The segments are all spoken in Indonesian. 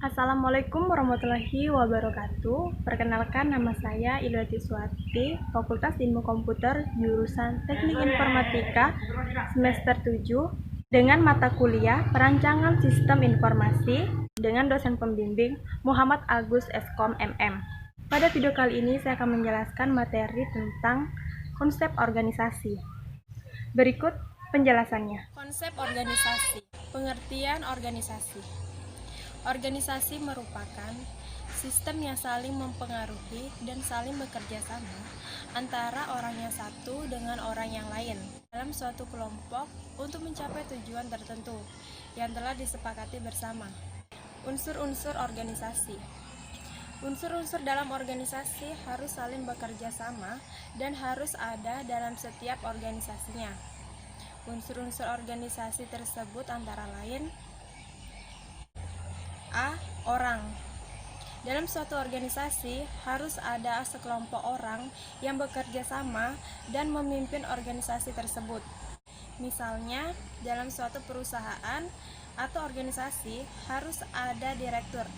Assalamualaikum warahmatullahi wabarakatuh. Perkenalkan, nama saya Ilwati Swati, Fakultas Ilmu Komputer, jurusan Teknik Informatika, semester 7, dengan mata kuliah Perancangan Sistem Informasi, dengan dosen pembimbing Muhammad Agus Eskom MM. Pada video kali ini saya akan menjelaskan materi tentang konsep organisasi. Berikut penjelasannya. Konsep organisasi. Pengertian organisasi. Organisasi merupakan sistem yang saling mempengaruhi dan saling bekerja sama antara orang yang satu dengan orang yang lain dalam suatu kelompok untuk mencapai tujuan tertentu yang telah disepakati bersama. Unsur-unsur organisasi. Unsur-unsur dalam organisasi harus saling bekerja sama dan harus ada dalam setiap organisasinya. Unsur-unsur organisasi tersebut antara lain: A. Orang. Dalam suatu organisasi harus ada sekelompok orang yang bekerja sama dan memimpin organisasi tersebut. Misalnya, dalam suatu perusahaan atau organisasi harus ada direktur.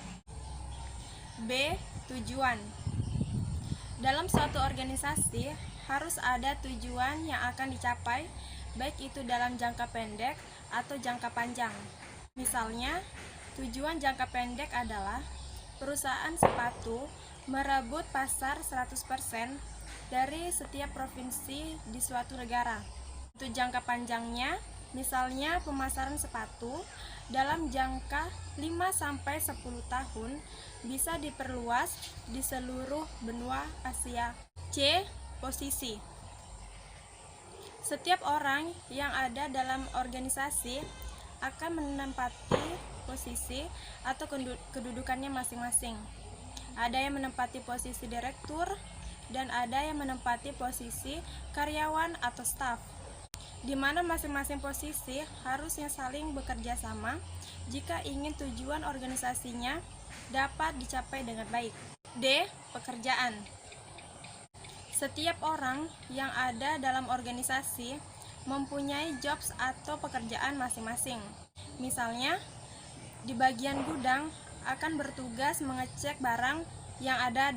B. Tujuan. Dalam suatu organisasi harus ada tujuan yang akan dicapai, baik itu dalam jangka pendek atau jangka panjang. Misalnya, tujuan jangka pendek adalah perusahaan sepatu merebut pasar 100% dari setiap provinsi di suatu negara. Untuk jangka panjangnya, misalnya pemasaran sepatu dalam jangka 5-10 tahun bisa diperluas di seluruh benua Asia. C. Posisi. Setiap orang yang ada dalam organisasi akan menempati posisi atau kedudukannya masing-masing. Ada yang menempati posisi direktur dan ada yang menempati posisi karyawan atau staf, di mana masing-masing posisi harusnya saling bekerja sama jika ingin tujuan organisasinya dapat dicapai dengan baik. D. Pekerjaan. Setiap orang yang ada dalam organisasi mempunyai jobs atau pekerjaan masing-masing. Misalnya, di bagian gudang akan bertugas mengecek barang yang ada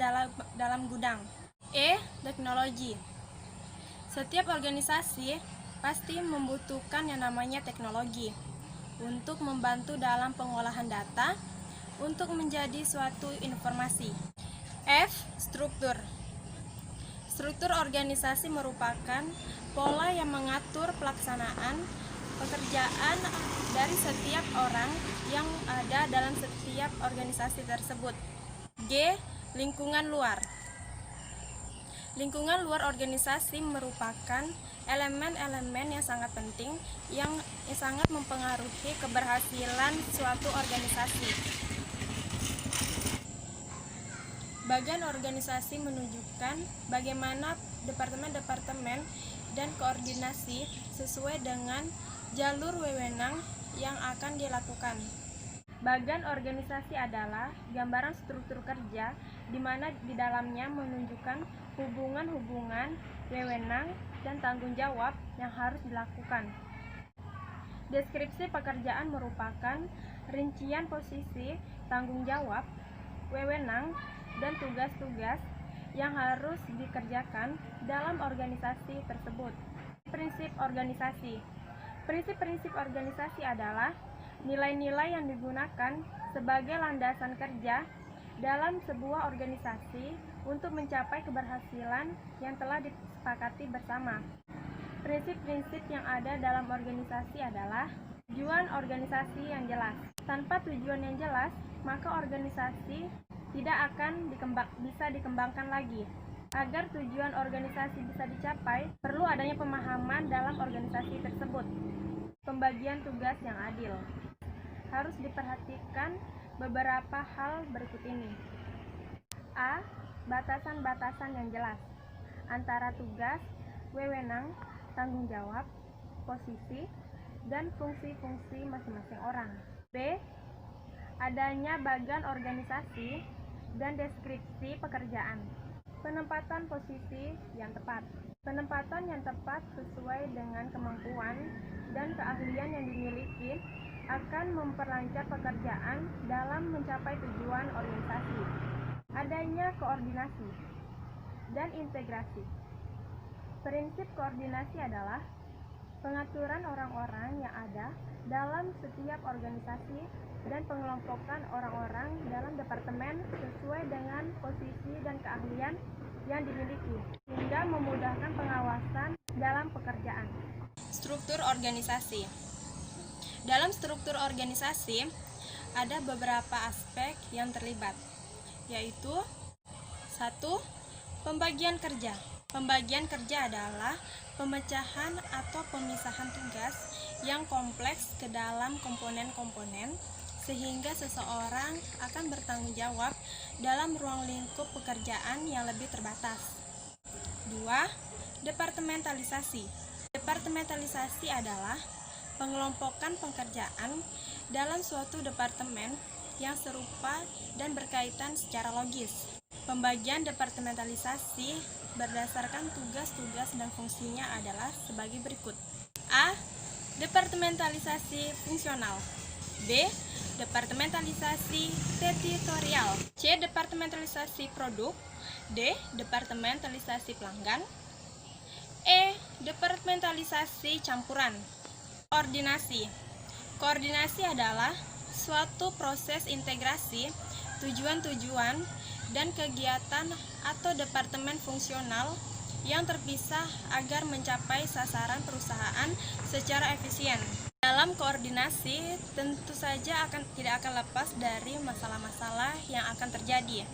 dalam gudang. E. Teknologi. Setiap organisasi pasti membutuhkan yang namanya teknologi untuk membantu dalam pengolahan data untuk menjadi suatu informasi. F. Struktur. Struktur organisasi merupakan pola yang mengatur pelaksanaan pekerjaan dari setiap orang yang ada dalam setiap organisasi tersebut. G. Lingkungan luar. Lingkungan luar organisasi merupakan elemen-elemen yang sangat penting yang sangat mempengaruhi keberhasilan suatu organisasi. Bagian organisasi menunjukkan bagaimana departemen-departemen dan koordinasi sesuai dengan jalur wewenang yang akan dilakukan. Bagian organisasi adalah gambaran struktur kerja di mana di dalamnya menunjukkan hubungan-hubungan, wewenang, dan tanggung jawab yang harus dilakukan. Deskripsi pekerjaan merupakan rincian posisi, tanggung jawab, wewenang, dan tugas-tugas yang harus dikerjakan dalam organisasi tersebut. Prinsip organisasi. Prinsip-prinsip organisasi adalah nilai-nilai yang digunakan sebagai landasan kerja dalam sebuah organisasi untuk mencapai keberhasilan yang telah disepakati bersama. Prinsip-prinsip yang ada dalam organisasi adalah tujuan organisasi yang jelas. Tanpa tujuan yang jelas, maka organisasi tidak akan bisa dikembangkan lagi. Agar tujuan organisasi bisa dicapai, perlu adanya pemahaman dalam organisasi tersebut. Pembagian tugas yang adil. Harus diperhatikan beberapa hal berikut ini. A. Batasan-batasan yang jelas antara tugas, wewenang, tanggung jawab, posisi, dan fungsi-fungsi masing-masing orang. B. Adanya bagian organisasi dan deskripsi pekerjaan. Penempatan posisi yang tepat. Penempatan yang tepat sesuai dengan kemampuan dan keahlian yang dimiliki akan memperlancar pekerjaan dalam mencapai tujuan organisasi. Adanya koordinasi dan integrasi. Prinsip koordinasi adalah pengaturan orang-orang yang ada dalam setiap organisasi dan pengelompokan orang-orang dalam departemen sesuai dengan posisi dan keahlian yang dimiliki, sehingga memudahkan pengawasan dalam pekerjaan. Struktur organisasi. Dalam struktur organisasi, ada beberapa aspek yang terlibat, yaitu 1. Pembagian kerja. Pembagian kerja adalah pemecahan atau pemisahan tugas yang kompleks ke dalam komponen-komponen sehingga seseorang akan bertanggung jawab dalam ruang lingkup pekerjaan yang lebih terbatas. 2. Departementalisasi. Departementalisasi adalah pengelompokan pekerjaan dalam suatu departemen yang serupa dan berkaitan secara logis. Pembagian departementalisasi berdasarkan tugas-tugas dan fungsinya adalah sebagai berikut. A. Departementalisasi fungsional. B. Departementalisasi teritorial. C. Departementalisasi produk. D. Departementalisasi pelanggan. E. Departementalisasi campuran. Koordinasi. Koordinasi adalah suatu proses integrasi tujuan-tujuan dan kegiatan atau departemen fungsional yang terpisah agar mencapai sasaran perusahaan secara efisien. Dalam koordinasi tentu saja tidak akan lepas dari masalah-masalah yang akan terjadi.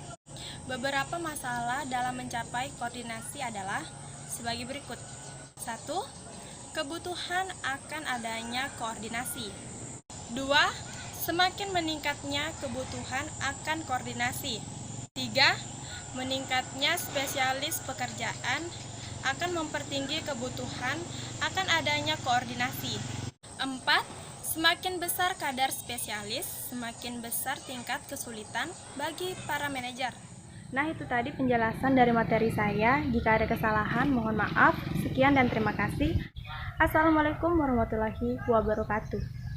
Beberapa masalah dalam mencapai koordinasi adalah sebagai berikut. 1. Kebutuhan akan adanya koordinasi. 2. Semakin meningkatnya kebutuhan akan koordinasi. 3. Meningkatnya spesialis pekerjaan akan mempertinggi kebutuhan akan adanya koordinasi. 4. Semakin besar kadar spesialis, semakin besar tingkat kesulitan bagi para manajer. Nah, itu tadi penjelasan dari materi saya. Jika ada kesalahan, mohon maaf. Sekian dan terima kasih. Assalamualaikum warahmatullahi wabarakatuh.